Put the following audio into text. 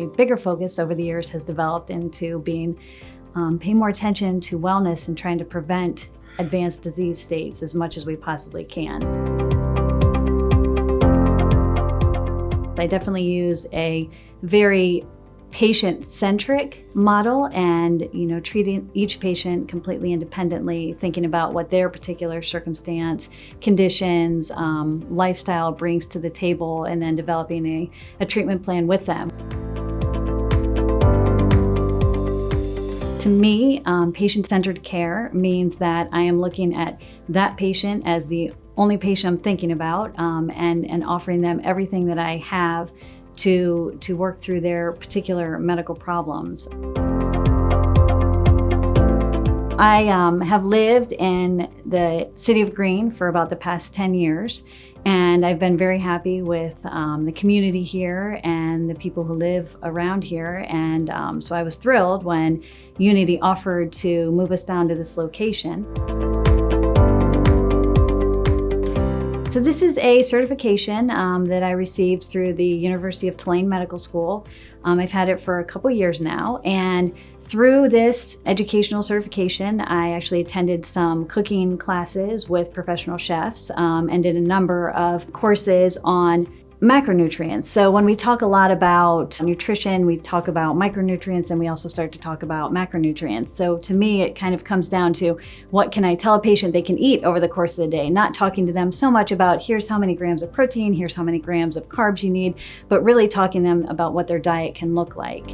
my bigger focus over the years has developed into being paying more attention to wellness and trying to prevent advanced disease states as much as we possibly can. I definitely use a very patient-centric model and, treating each patient completely independently, thinking about what their particular circumstance, conditions, lifestyle brings to the table, and then developing a treatment plan with them. To me, patient-centered care means that I am looking at that patient as the only patient I'm thinking about, and offering them everything that I have to work through their particular medical problems. I have lived in the city of Greene for about the past 10 years, and I've been very happy with the community here and the people who live around here. And so I was thrilled when Unity offered to move us down to this location. So this is a certification that I received through the University of Tulane Medical School. I've had it for a couple years now, and through this educational certification, I actually attended some cooking classes with professional chefs and did a number of courses on macronutrients. So when we talk a lot about nutrition, we talk about micronutrients, and we also start to talk about macronutrients. So to me, it kind of comes down to what can I tell a patient they can eat over the course of the day, not talking to them so much about here's how many grams of protein, here's how many grams of carbs you need, but really talking to them about what their diet can look like.